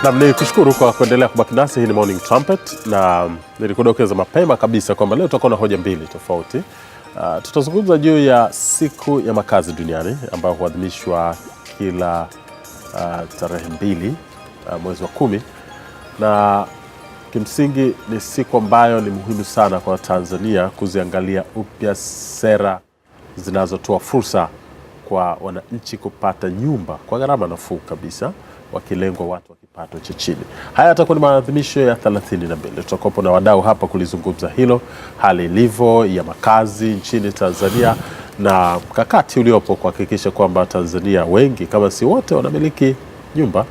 Na nikushukuru kwa kuendelea kubaki nasi. Hii ni Morning Trumpet na nilikudokeza mapema kabisa kwamba leo tutakuwa na hoja mbili tofauti. Tutazungumza juu ya siku ya makazi duniani ambayo huadhimishwa kila tarehe 2 mwezi wa 10, na kimsingi ni siku ambayo ni muhimu sana kwa Tanzania kuziangalia upya sera zinazotoa fursa kwa wananchi kupata nyumba kwa gharama nafuu kabisa, wakilengwa watu wa kipato cha chini. Haya yatakuwa ni maadhimisho ya 32. Tutakuwa na wadau hapa kulizungumza hilo, hali ilivyo ya makazi nchini Tanzania na mkakati uliopo kuhakikisha kwamba Tanzania wengi kama si wote wanamiliki nyumba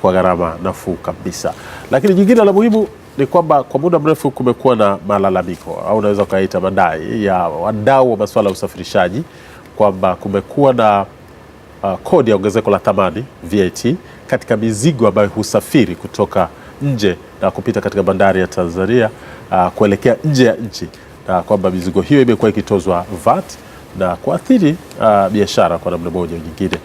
kwa gharama nafuu kabisa. Lakini jingine la muhimu ni kwamba kwa muda mrefu kumekuwa na malalamiko au unaweza ukaita madai ya wadau wa masuala ya usafirishaji kwamba kumekuwa na kodi ya ongezeko la thamani VAT katika mizigo ambayo husafiri kutoka nje na kupita katika bandari ya Tanzania kuelekea nje ya nchi, na kwamba mizigo hiyo imekuwa ikitozwa VAT na kuathiri biashara kwa namna moja au nyingine.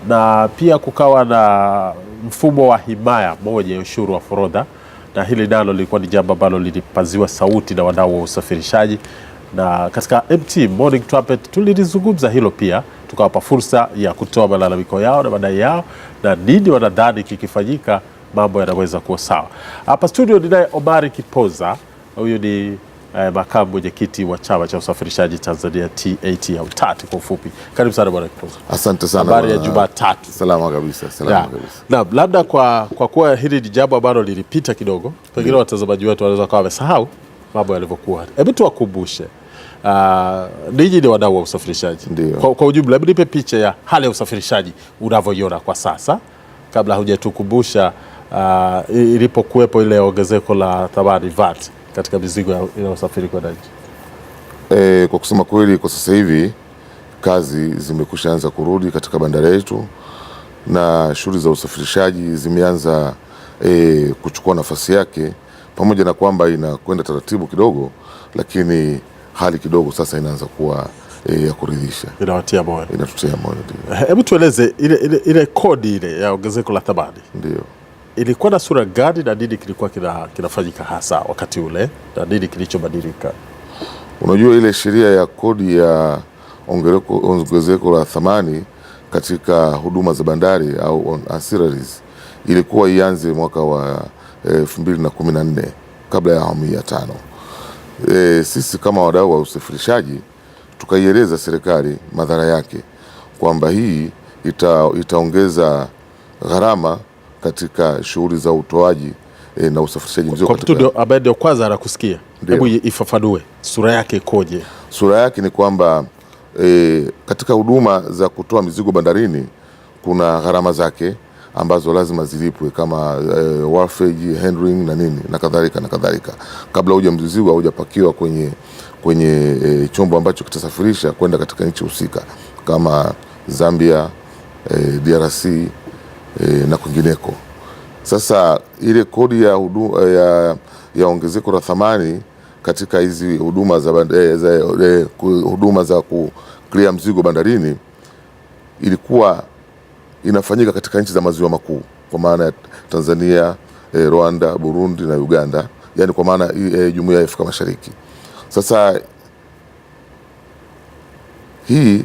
Na pia kukawa na mfumo wa himaya moja ya ushuru wa forodha, na hili nalo lilikuwa ni jambo ambalo lilipaziwa sauti na wadau wa usafirishaji. Na katika MT Morning Trumpet tulizungumza hilo pia, tukawapa fursa ya kutoa malalamiko yao na madai yao na nini wanadhani kikifanyika mambo yanaweza kuwa sawa. Hapa studio ninaye Omari Kipoza, huyu ni makamu mwenyekiti wa chama cha usafirishaji Tanzania TAT au TAT kwa ufupi. Karibu sana bwana Kipoza. Asante sana. Habari ya Jumatatu. Salama kabisa, salama kabisa. Na labda kwa kuwa hili ni jambo ambalo lilipita kidogo, pengine watazamaji wetu wanaweza kuwa wamesahau mambo yalivyokuwa. Hebu tuwakumbushe. Ninyi ni wadau wa usafirishaji. Kwa ujumla, hebu nipe picha ya hali ya usafirishaji unavyoiona kwa sasa kabla hujatukumbusha ilipokuwepo ile ongezeko la thamani VAT katika mizigo inayosafiri kwenda nje. Kwa kusema kweli, kwa sasa hivi kazi zimekushaanza kurudi katika bandari yetu na shughuli za usafirishaji zimeanza kuchukua nafasi yake, pamoja na kwamba inakwenda taratibu kidogo, lakini hali kidogo sasa inaanza kuwa ya kuridhisha. Inawatia moyo. Inatutia moyo. Hebu tueleze ile kodi ile ya ongezeko la thamani. Ndio. Ilikuwa na sura gani na nini kilikuwa kinafanyika hasa wakati ule na nini kilichobadilika? Unajua, ile sheria ya kodi ya ongezeko la thamani katika huduma za bandari au ancillaries ilikuwa ianze mwaka wa 2014 kabla ya awamu ya 5. Sisi kama wadau wa usafirishaji tukaieleza serikali madhara yake kwamba hii itaongeza gharama katika shughuli za utoaji na usafirishaji mzigo. Kwa mtu ambaye ndio kwanza anakusikia, hebu ifafanue sura yake ikoje? Sura yake ni kwamba katika huduma za kutoa mizigo bandarini kuna gharama zake ambazo lazima zilipwe kama wharfage, handling na nini na kadhalika na kadhalika, kabla huja mzigo haujapakiwa kwenye chombo ambacho kitasafirisha kwenda katika nchi husika kama Zambia, DRC na kwingineko. Sasa ile kodi ya ongezeko la thamani katika hizi huduma za kuclear mzigo bandarini ilikuwa inafanyika katika nchi za maziwa makuu, kwa maana ya Tanzania, Rwanda, Burundi na Uganda, yani kwa maana Jumuiya ya Afrika Mashariki. Sasa hii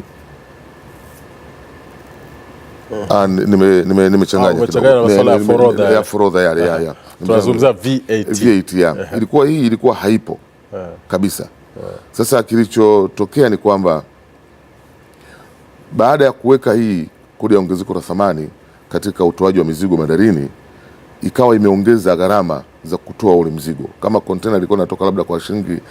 nimechanganya masuala ya forodha ya tunazungumza VAT ilikuwa hii ilikuwa haipo kabisa. Sasa kilichotokea ni kwamba baada ya kuweka hii kodi ya ongezeko la thamani katika utoaji wa mizigo bandarini, ikawa imeongeza gharama za kutoa ule mzigo. Kama container ilikuwa inatoka labda kwa shilingi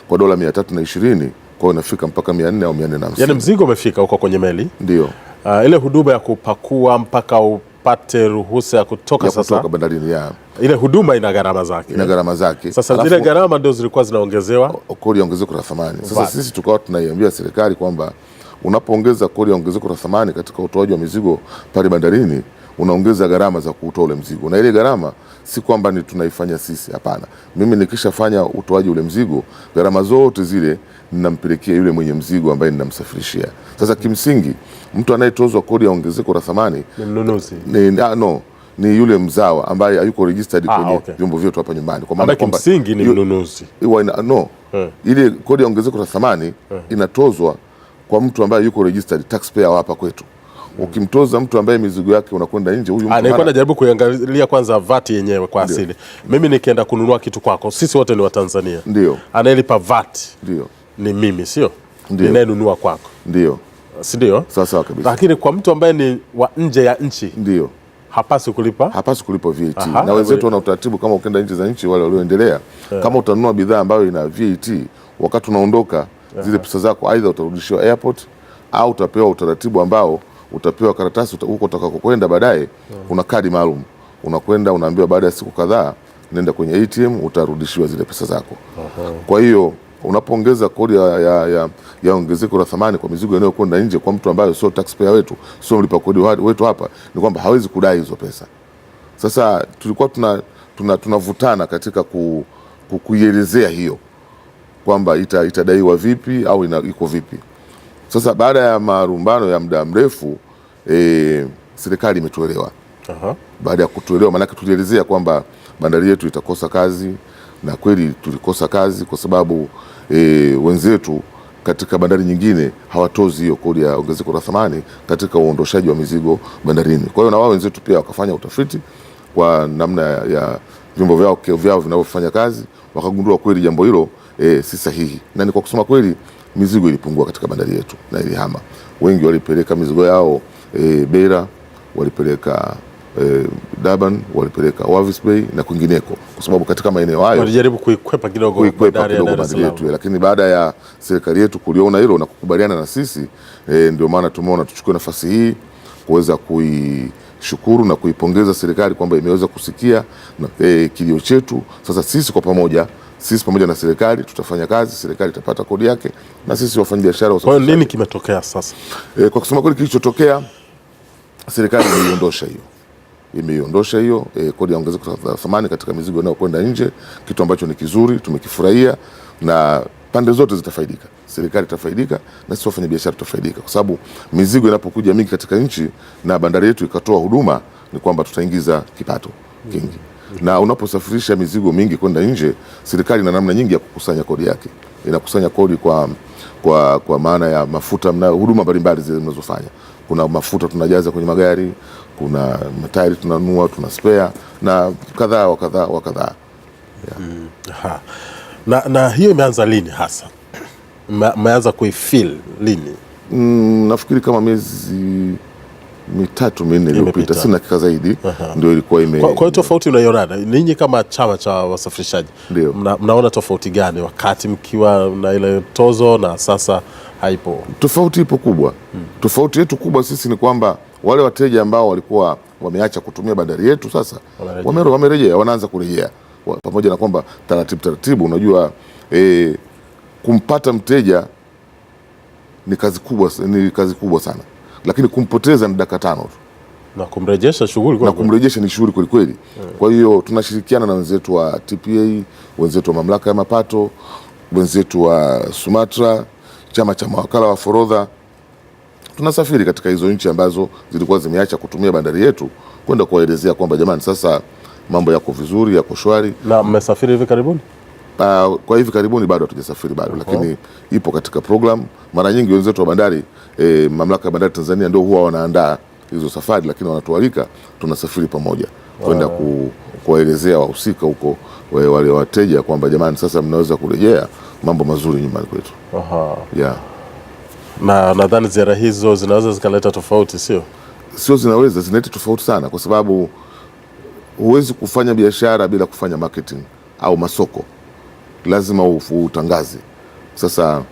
kwa dola 320, kwa inafika mpaka 400 au 450. Yaani mzigo umefika huko kwenye meli. Ndio. Ile huduma ya kupakua mpaka upate ruhusa ya kutoka kutoka bandarini ile huduma ina gharama zake. Ina gharama zake. Sasa zile gharama ndio zilikuwa zinaongezewa kodi ya ongezeko la thamani. Sasa sisi tukawa tunaiambia serikali kwamba unapoongeza kodi ya ongezeko la thamani katika utoaji wa mizigo pale bandarini, unaongeza gharama za kuutoa ule mzigo, na ile gharama si kwamba ni tunaifanya sisi, hapana. Mimi nikishafanya utoaji ule mzigo, gharama zote zile ninampelekea yule mwenye mzigo ambaye ninamsafirishia. Sasa kimsingi mtu anayetozwa kodi ya ongezeko la thamani ni mnunuzi, ni yule mzawa ambaye hayuko registered kwenye vyombo vyetu hapa nyumbani, kwa maana kwamba kimsingi ni mnunuzi. Ile kodi ya ongezeko la thamani inatozwa kwa mtu ambaye yuko registered taxpayer hapa kwetu. Ukimtoza mtu ambaye mizigo yake unakwenda nje, huyu mtu nilikuwa najaribu kuangalia kwanza VAT yenyewe kwa asili. Mimi nikienda kununua kitu kwako, sisi wote ni Watanzania. Ndio. Anayelipa VAT ndio ni mimi, sio? Ninayenunua kwako. Ndio. Si ndio? Sawa kabisa. Lakini kwa mtu ambaye ni wa nje ya nchi, ndio hapaswi kulipa VAT. Na wenzetu wana utaratibu, kama ukienda nje za nchi wale walioendelea, kama utanunua bidhaa ambayo ina VAT, wakati unaondoka zile pesa zako aidha utarudishiwa airport au utapewa utaratibu ambao utapewa karatasi huko utakakokwenda baadaye. Kuna kadi maalum unakwenda, unaambiwa baada ya siku kadhaa nenda kwenye ATM utarudishiwa zile pesa zako. Kwa hiyo unapoongeza kodi ya ongezeko la thamani kwa mizigo inayokwenda nje kwa mtu ambaye sio taxpayer wetu, sio mlipa kodi wetu hapa, ni kwamba hawezi kudai hizo pesa. Sasa tulikuwa tunavutana katika kuielezea hiyo kwamba itadaiwa vipi au iko vipi. Sasa baada ya marumbano ya muda mrefu serikali imetuelewa. Baada ya kutuelewa, maana tulielezea kwamba bandari yetu itakosa kazi, na kweli tulikosa kazi kwa sababu wenzetu katika bandari nyingine hawatozi hiyo kodi ya ongezeko la thamani katika uondoshaji wa mizigo bandarini. Kwa hiyo na wao wenzetu pia wakafanya utafiti kwa namna ya vyombo vyao vinavyofanya kazi, wakagundua kweli jambo hilo si sahihi, na ni kwa kusema kweli mizigo ilipungua katika bandari yetu na ilihama. Wengi walipeleka mizigo yao Beira, walipeleka Durban, walipeleka Walvis Bay na kwingineko, kwa sababu katika maeneo hayo walijaribu kuikwepa kidogo bandari yetu. Lakini baada ya serikali yetu kuliona hilo na kukubaliana na sisi, ndio maana tumeona tuchukue nafasi hii kuweza kuishukuru na kuipongeza serikali kwamba imeweza kusikia kilio chetu. Sasa sisi kwa pamoja, sisi pamoja na serikali tutafanya kazi, serikali itapata kodi yake na sisi wafanyabiashara. Kwa hiyo nini kimetokea sasa? Kwa kusema kweli, kilichotokea, serikali imeiondosha hiyo kodi ya ongezeko la thamani katika mizigo inayokwenda nje, kitu ambacho ni kizuri, tumekifurahia na pande zote zitafaidika. Serikali itafaidika na sisi wafanyabiashara tutafaidika, kwa sababu mizigo inapokuja mingi katika nchi na bandari yetu ikatoa huduma, ni kwamba tutaingiza kipato kingi. Na unaposafirisha mizigo mingi kwenda nje, serikali ina namna nyingi ya kukusanya kodi yake. Inakusanya kodi kwa maana ya mafuta na huduma mbalimbali zile zinazofanya. Kuna mafuta tunajaza kwenye magari, kuna matairi tunanunua, tuna spare na kadhaa wa kadhaa. Na hiyo imeanza lini hasa? Mmeanza kuifeel lini? Nafikiri kama miezi 3-4 iliyopita, sina hakika zaidi, ndio ilikuwa Kwa hiyo tofauti unaiona ninyi kama chama cha wasafirishaji? Mnaona tofauti gani wakati mkiwa na ile tozo na sasa haipo? Tofauti ipo kubwa. Tofauti yetu kubwa sisi ni kwamba wale wateja ambao walikuwa wameacha kutumia bandari yetu sasa wamerejea, wanaanza kurejea, pamoja na kwamba taratibu, unajua kumpata mteja ni kazi kubwa sana, lakini kumpoteza ni dakika 5 tu, na kumrejesha ni shughuli kweli kweli. Kwa hiyo tunashirikiana na wenzetu wa TPA, wenzetu wa mamlaka ya mapato, wenzetu wa Sumatra, chama cha mawakala wa forodha. Tunasafiri katika hizo nchi ambazo zilikuwa zimeacha kutumia bandari yetu kwenda kuwaelezea kwamba jamani, sasa mambo yako vizuri, yako shwari. Na mmesafiri hivi karibuni? Kwa hivi karibuni bado hatujasafiri lakini ipo katika program. Mara nyingi wenzetu wa bandari, mamlaka ya bandari Tanzania ndio huwa wanaandaa hizo safari, lakini wanatualika, tunasafiri pamoja kwenda kuwaelezea wahusika huko, wale wateja kwamba jamani, sasa mnaweza kurejea, mambo mazuri nyumbani kwetu. Na nadhani ziara hizo zinaweza zikaleta tofauti, sio zinaweza, zinaleta tofauti sana, kwa sababu huwezi kufanya biashara bila kufanya marketing au masoko, lazima utangaze. Sasa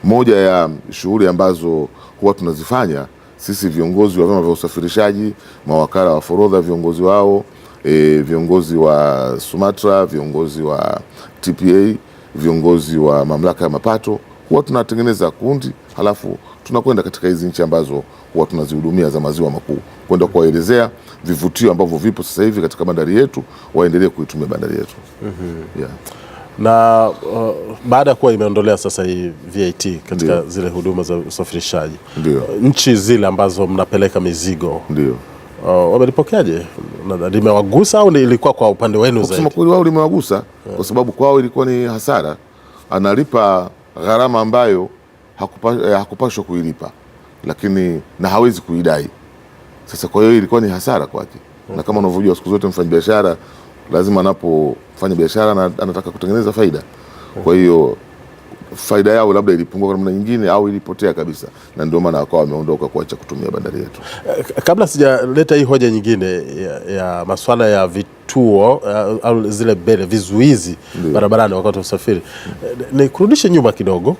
moja ya shughuli ambazo huwa tunazifanya sisi viongozi wa vyama vya usafirishaji, mawakala wa forodha, viongozi wao, viongozi wa Sumatra, viongozi wa TPA, viongozi wa mamlaka ya mapato, huwa tunatengeneza kundi, halafu tunakwenda katika hizi nchi ambazo huwa tunazihudumia za maziwa makuu, kwenda kuwaelezea vivutio ambavyo vipo sasa hivi katika bandari yetu, waendelee kuitumia bandari yetu. Yeah. Na baada ya kuwa imeondolea sasa hii VAT katika zile huduma za usafirishaji, nchi zile ambazo mnapeleka mizigo wamelipokeaje? Limewagusa au ilikuwa kwa upande wenu zaidi? Kusema kweli, wao limewagusa kwa sababu kwao ilikuwa ni hasara, analipa gharama ambayo hakupashwa kuilipa, lakini na hawezi kuidai. Sasa kwa hiyo ilikuwa ni hasara kwake. Na kama unavyojua siku zote mfanyabiashara lazima anapofanya biashara anataka kutengeneza faida. Kwa hiyo faida yao labda ilipungua kwa namna nyingine au ilipotea kabisa, na ndio maana wakawa wameondoka kuacha kutumia bandari yetu. Kabla sijaleta hii hoja nyingine ya masuala ya vituo au zile bele vizuizi barabarani wakati wa usafiri, ni kurudishe nyuma kidogo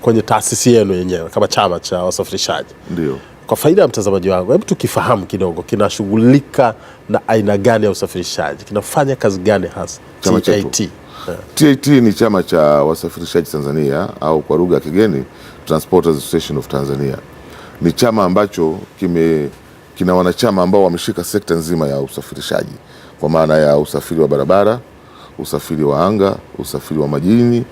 kwenye taasisi yenu yenyewe kama chama cha wasafirishaji. Ndio. Kwa faida ya mtazamaji wangu, hebu tukifahamu kidogo kinashughulika na aina gani ya usafirishaji, kinafanya kazi gani hasa TAT? TAT ni chama cha wasafirishaji Tanzania, au kwa lugha ya kigeni Transporters Association of Tanzania. Ni chama ambacho kina wanachama ambao wameshika sekta nzima ya usafirishaji, kwa maana ya usafiri wa barabara, usafiri wa anga, usafiri wa majini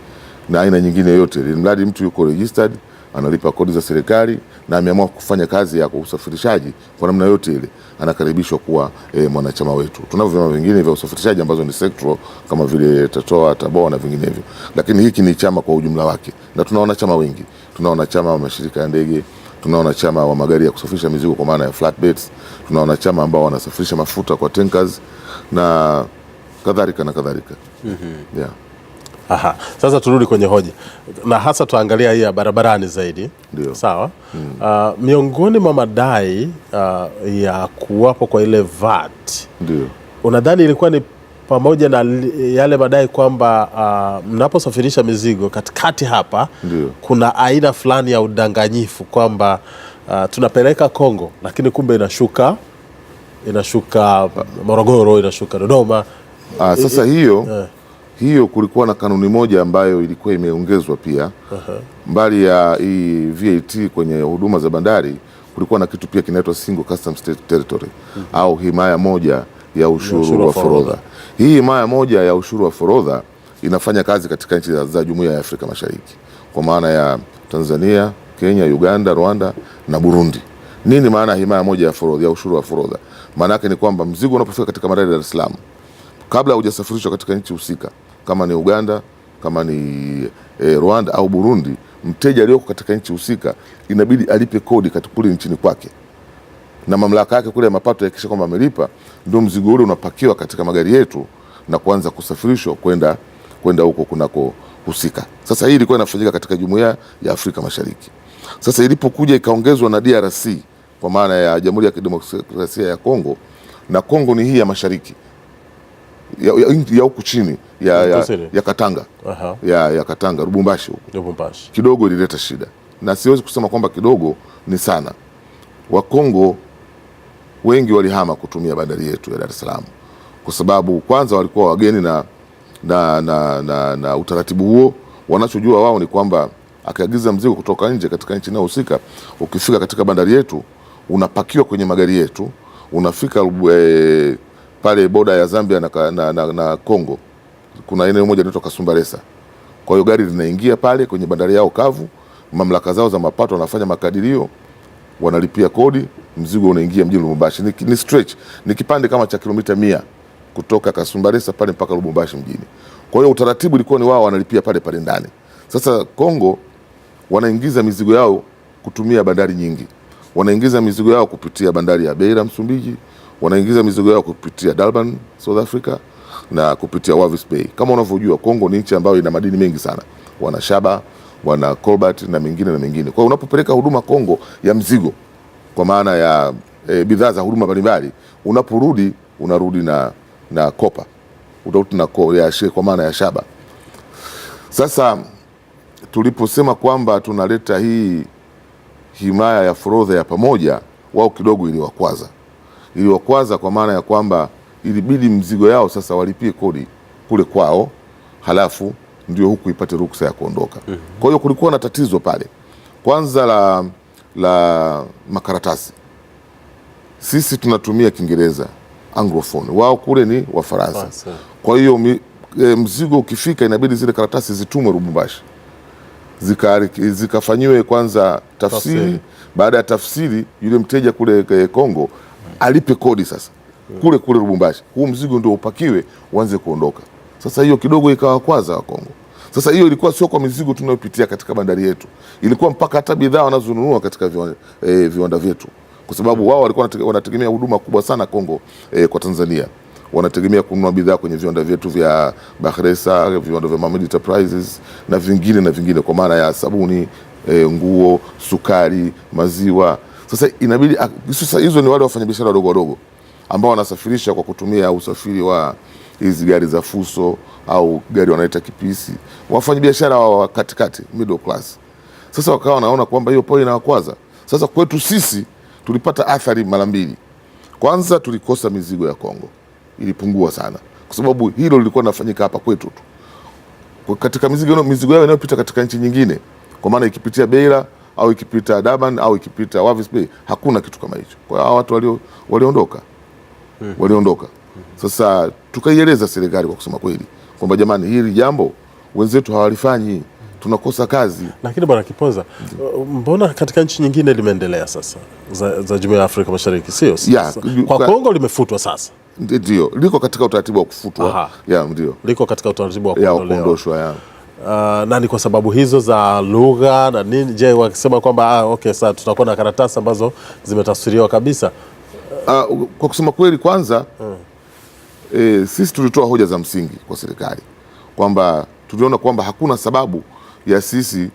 na aina nyingine yote. Mradi mtu yuko registered, analipa kodi za serikali na ameamua kufanya kazi ya usafirishaji kwa namna yote ile, anakaribishwa kuwa mwanachama wetu. Tunavyo vyama vingine vya usafirishaji ambazo ni sectoral kama vile TATOA, TABOA na vinginevyo, lakini hiki ni chama kwa ujumla wake, na tuna wanachama wengi. Tuna wanachama wa mashirika ya ndege, tuna wanachama wa magari ya kusafirisha mizigo kwa maana ya flatbeds, tuna wanachama ambao wanasafirisha mafuta kwa tankers na kadhalika na kadhalika. Yeah. Aha. Sasa turudi kwenye hoja na hasa tuangalia hii ya barabarani zaidi. Ndio. Sawa. Miongoni mwa madai ya kuwapo kwa ile VAT, ndio, unadhani ilikuwa ni pamoja na yale madai kwamba mnaposafirisha mizigo katikati hapa kuna aina fulani ya udanganyifu kwamba tunapeleka Kongo lakini kumbe inashuka Morogoro, inashuka Dodoma. Sasa hiyo kulikuwa na kanuni moja ambayo ilikuwa imeongezwa pia. Mbali ya hii VAT kwenye huduma za bandari, kulikuwa na kitu pia kinaitwa single customs territory au himaya moja ya ushuru wa forodha. Hii himaya moja ya ushuru wa forodha inafanya kazi katika nchi za Jumuiya ya Afrika Mashariki, kwa maana ya Tanzania, Kenya, Uganda, Rwanda na Burundi. Nini maana himaya moja ya ushuru wa forodha? Maana yake ni kwamba mzigo unapofika katika bandari ya Dar es Salaam, kabla hujasafirishwa katika nchi husika, kama ni Uganda, kama ni Rwanda au Burundi, mteja aliyoko katika nchi husika inabidi alipe kodi kule nchini kwake, na mamlaka yake kule ya mapato yakisha kwamba amelipa, ndio mzigo ule unapakiwa katika magari yetu na kuanza kusafirishwa kwenda huko kunako husika. Sasa hii ilikuwa inafanyika katika Jumuiya ya Afrika Mashariki. Sasa ilipokuja ikaongezwa na DRC, kwa maana ya Jamhuri ya Kidemokrasia ya Kongo, na Kongo ni hii ya mashariki ya huku chini ya Katanga. ya Katanga, Lubumbashi huko kidogo ilileta shida, na siwezi kusema kwamba kidogo ni sana. Wakongo wengi walihama kutumia bandari yetu ya Dar es Salaam kwa sababu kwanza walikuwa wageni na utaratibu huo. Wanachojua wao ni kwamba akiagiza mzigo kutoka nje katika nchi inayohusika, ukifika katika bandari yetu unapakiwa kwenye magari yetu, unafika pale boda ya Zambia na Kongo, kuna eneo moja linaloitwa Kasumbalesa. Kwa hiyo gari linaingia pale kwenye bandari yao kavu, mamlaka zao za mapato wanafanya makadirio, wanalipia kodi, mzigo unaingia mjini Lubumbashi. Ni stretch, ni kipande kama cha kilomita 100 kutoka Kasumbalesa pale mpaka Lubumbashi mjini. Kwa hiyo utaratibu ulikuwa ni wao wanalipia pale ndani. Sasa Kongo wanaingiza mizigo yao kutumia bandari nyingi. Wanaingiza mizigo yao kupitia bandari ya Beira Msumbiji, wanaingiza mizigo yao kupitia Durban South Africa na kupitia Walvis Bay. Kama unavyojua Kongo ni nchi ambayo ina madini mengi sana. Wana shaba, wana cobalt na mengine na mengine. Kwa hiyo unapopeleka huduma Kongo ya mzigo, kwa maana ya bidhaa za huduma mbalimbali, unaporudi unarudi na kopa. Utarudi na kwa maana ya shaba. Sasa tuliposema kwamba tunaleta hii himaya ya forodha ya pamoja, wao kidogo iliwakwaza kwa maana ya kwamba ilibidi mzigo yao sasa walipie kodi kule kwao, halafu ndio huku ipate ruksa ya kuondoka. Kwa hiyo kulikuwa na tatizo pale kwanza la makaratasi. Sisi tunatumia Kiingereza Anglophone, wao kule ni Wafaransa. Kwa hiyo mzigo ukifika inabidi zile karatasi zitumwe Lubumbashi zikafanyiwe kwanza tafsiri. Baada ya tafsiri, yule mteja kule Kongo alipe kodi sasa kule Lubumbashi, huu mzigo ndio upakiwe uanze kuondoka. Sasa hiyo kidogo ikawakwaza wa Kongo. Sasa hiyo ilikuwa sio kwa mizigo tunayopitia katika bandari yetu, ilikuwa mpaka hata bidhaa wanazonunua katika viwanda vyetu, kwa sababu wao walikuwa wanategemea huduma kubwa sana Kongo kwa Tanzania. Wanategemea kununua bidhaa kwenye viwanda vyetu vya Bakhresa, viwanda vya Mamadi Enterprises na vingine kwa maana ya sabuni, nguo, sukari, maziwa. Sasa inabidi sasa, hizo ni wale wafanyabiashara wadogo ambao wanasafirisha kwa kutumia usafiri wa hizi gari za fuso au gari wanaita kipisi, wafanyabiashara wa katikati, middle class. Sasa wakawa wanaona kwamba hiyo pole inawakwaza. Sasa kwetu sisi tulipata athari mara mbili. Kwanza tulikosa mizigo ya Kongo, ilipungua sana kwa sababu hilo lilikuwa linafanyika hapa kwetu tu. Katika mizigo yao inayopita katika nchi nyingine, kwa maana ikipitia Beira au ikipita Durban au ikipita Walvis Bay, hakuna kitu kama hicho. Kwa hiyo watu waliondoka. Sasa tukaieleza serikali kwa kusema kweli kwamba jamani, hili jambo wenzetu hawalifanyi, tunakosa kazi. Lakini Bwana Kiponza, mbona katika nchi nyingine limeendelea sasa za Jumuiya ya Afrika Mashariki, sio? Kwa Kongo limefutwa sasa. Ndio, liko katika utaratibu wa kufutwa. Ndio. Liko katika utaratibu wa kuondoshwa. Na ni kwa sababu hizo za lugha na nini? Je, wakisema kwamba okay, sasa tutakuwa na karatasi ambazo zimetafsiriwa kabisa? Kwa kusema kweli kwanza, sisi tulitoa hoja za msingi kwa serikali kwamba tuliona kwamba hakuna sababu ya sisi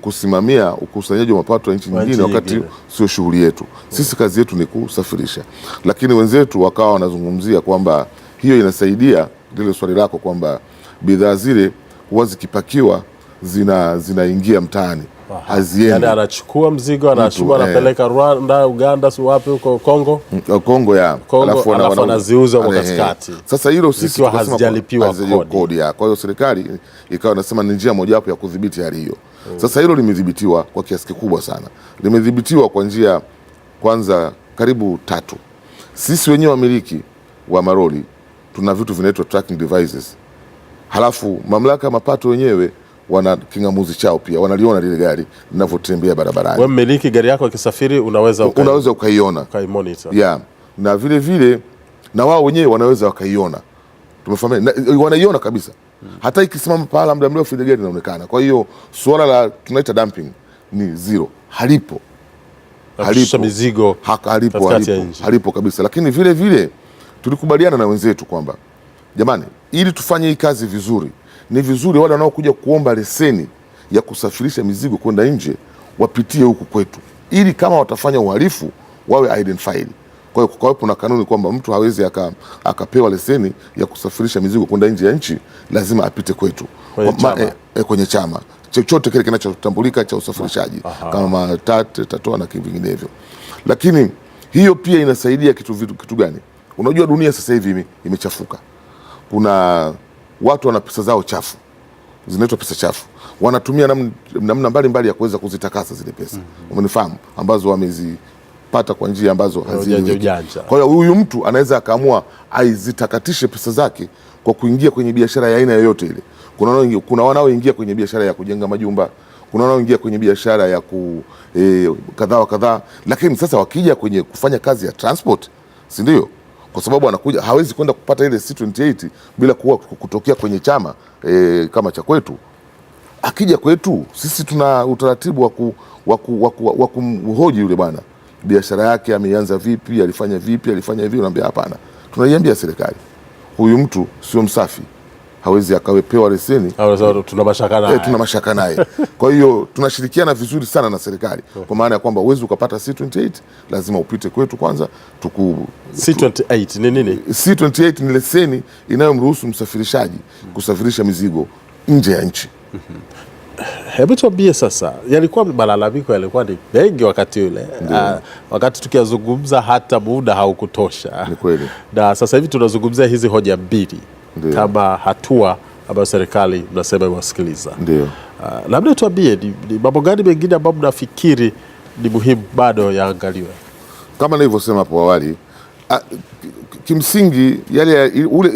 kusimamia ukusanyaji wa mapato ya nchi nyingine wakati sio shughuli yetu. Sisi kazi yetu ni kusafirisha, lakini wenzetu wakawa wanazungumzia kwamba hiyo inasaidia lile swali lako kwamba bidhaa zile huwa zikipakiwa zinaingia mtaani, haziendi. Yani anachukua mzigo, anapeleka Rwanda, Uganda, wapi huko Kongo, alafu anaziuza kwa katikati. Sasa hilo sisi hazijalipiwa kodi. Kwa hiyo serikali ikawa inasema ni njia mojawapo ya kudhibiti hali hiyo. Sasa hilo limedhibitiwa kwa kiasi kikubwa sana. Limedhibitiwa kwa njia kwanza karibu 3. Sisi wenyewe wamiliki wa maroli tuna vitu vinaitwa tracking devices. Halafu mamlaka ya mapato wenyewe wana kingamuzi chao pia, wanaliona lile gari linavyotembea barabarani. Wewe mmiliki gari yako ikisafiri unaweza ukaiona, ukaimonitor. Na vile na wao wenyewe wanaweza wakaiona. Tumefahamu, wanaiona kabisa. Hata ikisimama pahala muda mrefu ile gari inaonekana. Kwa hiyo suala la tunaita dumping ni zero. Halipo mizigo halipo kabisa. Lakini vile tulikubaliana na wenzetu kwamba jamani, ili tufanye hii kazi vizuri, ni vizuri wale wanaokuja kuomba leseni ya kusafirisha mizigo kwenda nje wapitie huku kwetu, ili kama watafanya uhalifu wawe identified. Kwa hiyo kukawepo na kanuni kwamba mtu hawezi akapewa leseni ya kusafirisha mizigo kwenda nje ya nchi, lazima apite kwetu kwenye chama chochote kile kinachotambulika cha usafirishaji kama Matate, Tatoa na vinginevyo. Lakini hiyo pia inasaidia kitu gani? Unajua dunia sasa hivi imechafuka. Kuna watu wana pesa zao chafu, zinaitwa pesa chafu, wanatumia namna mbalimbali ya kuweza kuzitakasa zile pesa, umenifahamu, ambazo wamezipata kwa njia ambazo hazieleweki. Kwa hiyo huyu mtu anaweza akaamua aizitakatishe pesa zake kwa kuingia kwenye biashara ya aina yoyote ile. Kuna wanaoingia kwenye biashara ya kujenga majumba, kuna wanaoingia kwenye biashara ya kadhaa. Lakini sasa wakija kwenye kufanya kazi ya transport, si ndio? Kwa sababu anakuja, hawezi kwenda kupata ile C28 bila kutokea kwenye chama kama cha kwetu. Akija kwetu sisi tuna utaratibu wa kumhoji yule bwana, biashara yake ameanza vipi, alifanya hivi. Unaambia hapana, tunaiambia serikali huyu mtu sio msafi, hawezi akawepewa leseni, tuna mashaka naye. Kwa hiyo tunashirikiana vizuri sana na serikali, kwa maana ya kwamba uwezi ukapata C28, lazima upite kwetu kwanza. C28 ni nini? C28 ni leseni inayomruhusu msafirishaji kusafirisha mizigo nje ya nchi. Hebu tuambie sasa, yalikuwa malalamiko yalikuwa ni mengi wakati ule. Wakati tukizungumza hata muda haukutosha. Ni kweli. Na sasa hivi tunazungumzia hizi hoja mbili kama hatua ambayo serikali mnasema iwasikiliza. Ndio. Labda tuambie ni mambo gani mengine ambayo mnafikiri ni muhimu bado yaangaliwe? Kama nilivyosema hapo awali, kimsingi yale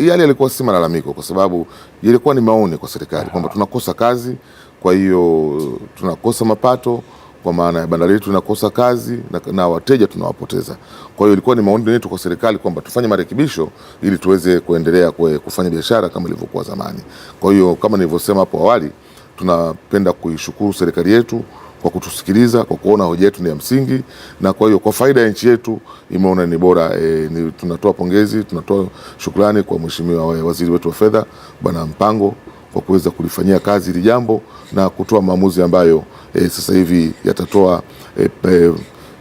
yalikuwa si malalamiko, kwa sababu yalikuwa ni maoni kwa serikali kwamba tunakosa kazi, kwa hiyo tunakosa mapato, kwa maana ya bandari yetu inakosa kazi na wateja tunawapoteza. Kwa hiyo ilikuwa ni maoni yetu kwa serikali kwamba tufanye marekebisho ili tuweze kuendelea kufanya biashara kama ilivyokuwa zamani. Kwa hiyo kama nilivyosema hapo awali, tunapenda kuishukuru serikali yetu kwa kutusikiliza, kwa kuona hoja yetu ni ya msingi, na kwa hiyo kwa faida ya nchi yetu imeona ni bora. Tunatoa pongezi, tunatoa shukrani kwa Mheshimiwa Waziri wetu wa Fedha Bwana Mpango kwa kuweza kulifanyia kazi hili jambo na kutoa maamuzi ambayo sasa hivi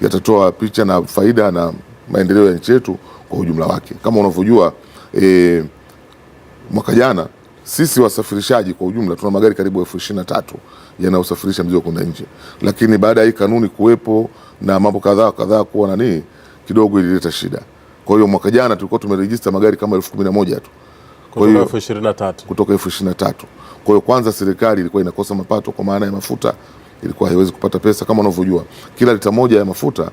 yatatoa picha na faida na maendeleo ya nchi yetu kwa ujumla wake. Kama unavyojua, mwaka jana sisi wasafirishaji kwa ujumla tuna magari karibu 23,000 yanayosafirisha mzigo kwenda nje, lakini baada ya hii kanuni kuwepo na mambo kadhaa kuwa nani kidogo ilileta shida. Kwa hiyo mwaka jana tulikuwa tumerejista magari kama 11,000 tu kutoka 23,000. Kwa hiyo kwanza serikali ilikuwa inakosa mapato, kwa maana ya mafuta ilikuwa haiwezi kupata pesa. Kama unavyojua kila lita moja ya mafuta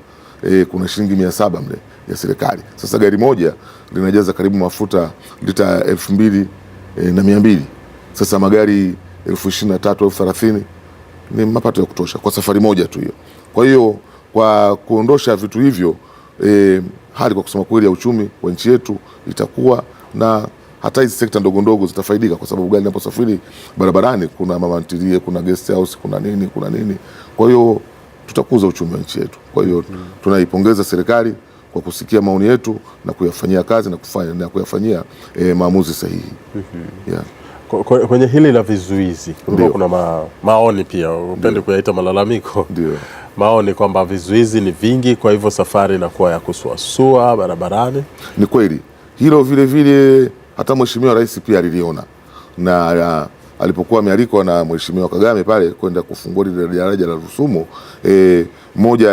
kuna shilingi 700 mle ya serikali. Sasa gari moja linajaza karibu mafuta lita 2,200. Sasa magari 23,000 au 30,000 ni mapato ya kutosha kwa safari moja tu hiyo. Kwa hiyo kwa kuondosha vitu hivyo, hali kwa kusema kweli ya uchumi wa nchi yetu itakuwa, na hata hizi sekta ndogo ndogo zitafaidika, kwa sababu gari linaposafiri barabarani kuna mama ntilie, kuna guest house, kuna nini. Kwa hiyo tutakuza uchumi wa nchi yetu. Kwa hiyo tunaipongeza serikali kwa kusikia maoni yetu na kuyafanyia kazi na kuyafanyia maamuzi sahihi. Yeah. Kwenye hili la vizuizi kuna maoni pia, upende kuyaita malalamiko. Ndio. Maoni kwamba vizuizi ni vingi, kwa hivyo safari inakuwa ya kusuasua barabarani. Ni kweli hilo, vile hata Mheshimiwa Rais pia aliliona, na alipokuwa amealikwa na Mheshimiwa Kagame pale kwenda kufungua ile daraja la Rusumo, moja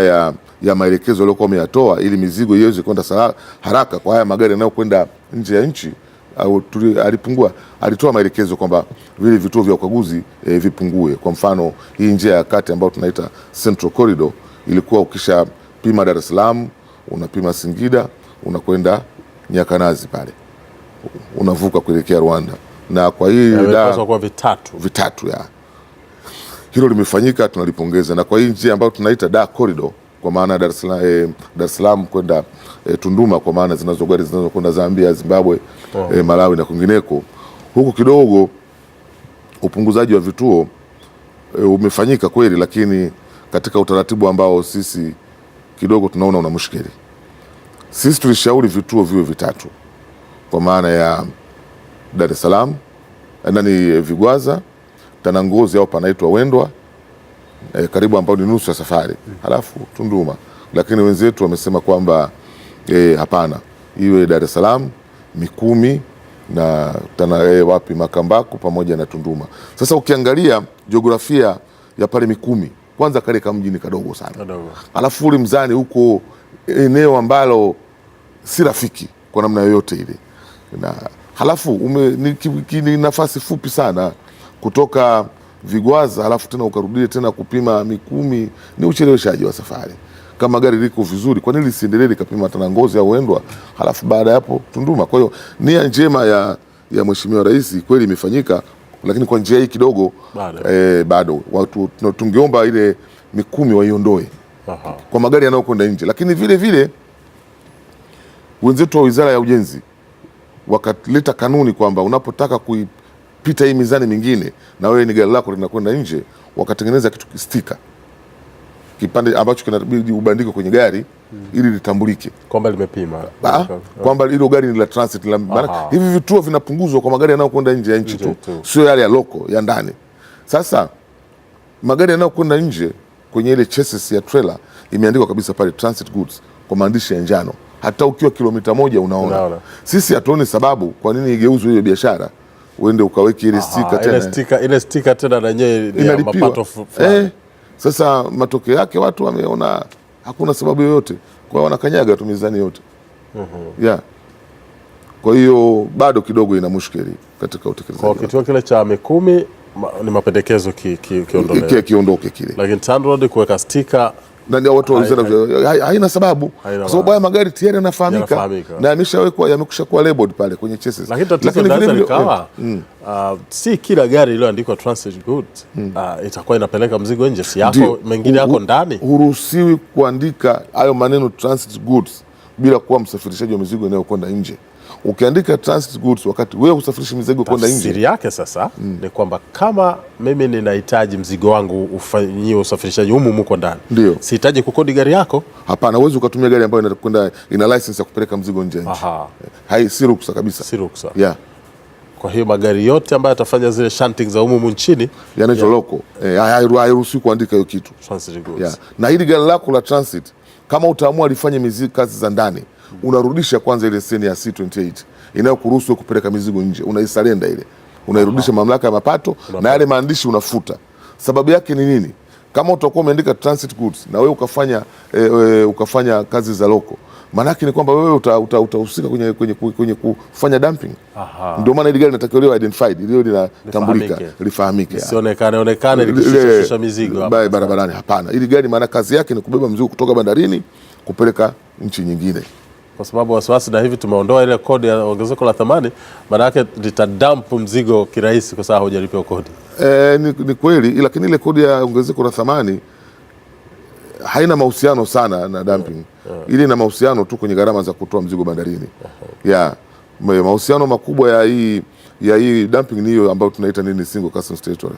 ya maelekezo aliyokuwa ameyatoa ili mizigo iweze kwenda haraka kwa haya magari yanayokwenda nje ya nchi, alitoa maelekezo kwamba vile vituo vya ukaguzi vipungue. Kwa mfano hii njia ya kati ambayo tunaita Central Corridor, ilikuwa ukisha pima Dar es Salaam, unapima Singida, unakwenda Nyakanazi pale, unavuka kuelekea Rwanda, na kwa hii kwa vitatu ya hilo limefanyika, tunalipongeza. Na kwa hii njia ambayo tunaita Dar Corridor, kwa maana Dar es Salaam kwenda Tunduma, kwa maana gari zinazokwenda Zambia, Zimbabwe, Malawi na kwingineko, huku kidogo upunguzaji wa vituo umefanyika kweli, lakini katika utaratibu ambao sisi kidogo tunaona una mushkeli. Sisi tulishauri vituo viwe vitatu, kwa maana ya Dar es Salaam, Vigwaza, Tanangozi au panaitwa Wendwa, karibu ambao ni nusu ya safari, halafu Tunduma. Lakini wenzetu wamesema kwamba hapana, iwe Dar es Salaam, Mikumi na Makambako pamoja na Tunduma. Sasa ukiangalia jiografia ya pale Mikumi, kwanza kale kama mji ni kadogo sana, alafu ule mzani huko eneo ambalo si rafiki kwa namna yoyote ile, na halafu ni nafasi fupi sana kutoka Vigwaza halafu tena ukarudie tena kupima Mikumi, ni ucheleweshaji wa safari. Kama gari liko vizuri, kwa nini lisiendelee likapima Tanangozi au Wendwa halafu baada ya hapo Tunduma? Kwa hiyo nia njema ya Mheshimiwa Rais kweli imefanyika, lakini kwa njia hii kidogo bado watu tungeomba ile Mikumi waiondoe kwa magari yanayokwenda nje. Lakini vile wenzetu wa Wizara ya Ujenzi wakaleta kanuni kwamba unapotaka kuipita hii mizani mingine na wewe ni gari lako linakwenda nje, wakatengeneza kitu stika, kipande ambacho kinabidi ubandike kwenye gari ili litambulike kwamba limepima, kwamba hilo gari ni la transit. Hivi vituo vinapunguzwa kwa magari yanayokwenda nje ya nchi tu, sio yale ya loko ya ndani. Sasa magari yanayokwenda nje kwenye ile chassis ya trailer imeandikwa kabisa pale transit goods kwa maandishi ya njano, hata ukiwa kilomita 1 unaona. Sisi hatuoni sababu kwa nini igeuzwe hiyo biashara, uende ukaweki ile stika tena, ile stika tena na yenyewe ni mapato fulani. Sasa matokeo yake watu wameona hakuna sababu yoyote, kwa hiyo wanakanyaga tu mizani yote. Kwa hiyo bado kidogo ina mushkeli katika utekelezaji. Kwa kituo kile cha Mikumi ni mapendekezo kiondoke kile, lakini TANROADS kuweka stika na watu haina sababu, kwa sababu haya magari tayari yanafahamika na yamekwishakuwa labeled pale kwenye chassis. Lakini tatizo linaweza likawa si kila gari iliyoandikwa transit goods itakuwa inapeleka mzigo nje, si yako mengine yako ndani. Huruhusiwi kuandika hayo maneno transit goods bila kuwa msafirishaji wa mizigo inayokwenda nje. Ukiandika transit goods wakati wewe usafirishi mizigo kwenda nje, siri yake sasa ni kwamba kama mimi ninahitaji mzigo wangu ufanyiwe usafirishaji humu kwa ndani, sihitaji kukodi gari yako. Hapana, huwezi ukatumia gari ambayo inakwenda ina license ya kupeleka mzigo nje. Si ruksa kabisa. Si ruksa. Kwa hiyo magari yote ambayo yatafanya zile shunting za humu nchini yanaitwa local. Hairuhusiwi kuandika hiyo kitu. Transit goods. Na hili gari lako la transit kama utaamua lifanye kazi za ndani, unarudisha kwanza ile leseni ya C28 inayokuruhusu kupeleka mizigo nje, unaisalenda ile, unairudisha mamlaka ya mapato na yale maandishi unafuta. Sababu yake ni nini? Kama utakuwa umeandika transit goods na wewe ukafanya kazi za loko, maana yake ni kwamba wewe utahusika kwenye kufanya dumping. Ndio maana ile gari linatakiwa liwe identified, ile linatambulika, lifahamike. Sionekane likishusha mizigo barabarani. Hapana, ile gari maana kazi yake ni kubeba mzigo kutoka bandarini kupeleka nchi nyingine. Kwa sababu wasiwasi na hivi tumeondoa ile kodi ya ongezeko la thamani, maana yake litadump mzigo kirahisi kwa sababu hujalipiwa kodi. Ni kweli, lakini ile kodi ya ongezeko la thamani haina mahusiano sana na dumping. Ile ina mahusiano tu kwenye gharama za kutoa mzigo bandarini. Mahusiano makubwa ya hii dumping ni hiyo ambayo tunaita single customs territory.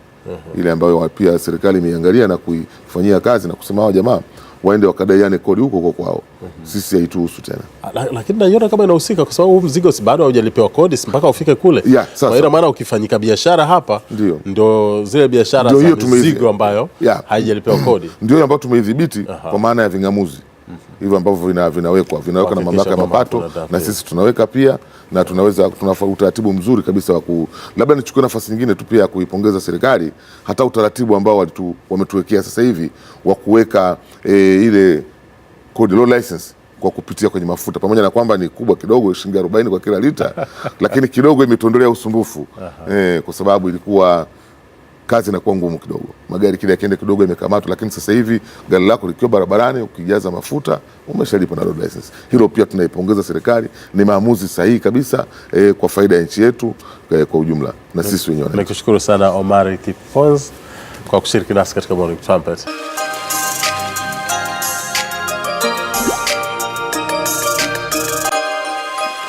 Ile ambayo pia serikali imeiangalia na kuifanyia kazi na kusema hao jamaa waende wakadaiane kodi huko kwao. Sisi haituhusu tena. Lakini naiona kama inahusika kwa sababu mzigo si bado haujalipewa kodi mpaka ufike kule. Kwa hiyo maana ukifanyika biashara hapa ndio zile biashara za mzigo ambayo haijalipewa kodi. Ndio ambayo tumeidhibiti kwa maana ya vingamuzi. Hivyo ambavyo vinawekwa na mamlaka ya mapato na sisi tunaweka pia, na tunafanya utaratibu mzuri kabisa labda nichukue nafasi nyingine tu pia ya kuipongeza serikali hata utaratibu ambao wametuwekea sasa hivi wa kuweka ile code low license kwa kupitia kwenye mafuta, pamoja na kwamba ni kubwa kidogo shilingi 40 kwa kila lita lakini kidogo imetondolea usumbufu kwa sababu ilikuwa kazi inakuwa ngumu kidogo, magari kile yakienda kidogo imekamatwa. Lakini sasa hivi gari lako likiwa barabarani ukijaza mafuta umeshalipa na road license. Hilo pia tunaipongeza serikali, ni maamuzi sahihi kabisa kwa faida ya nchi yetu kwa ujumla na sisi wenyewe. Nikushukuru sana Omar Kipons kwa kushiriki nasi katika Morning Trumpet.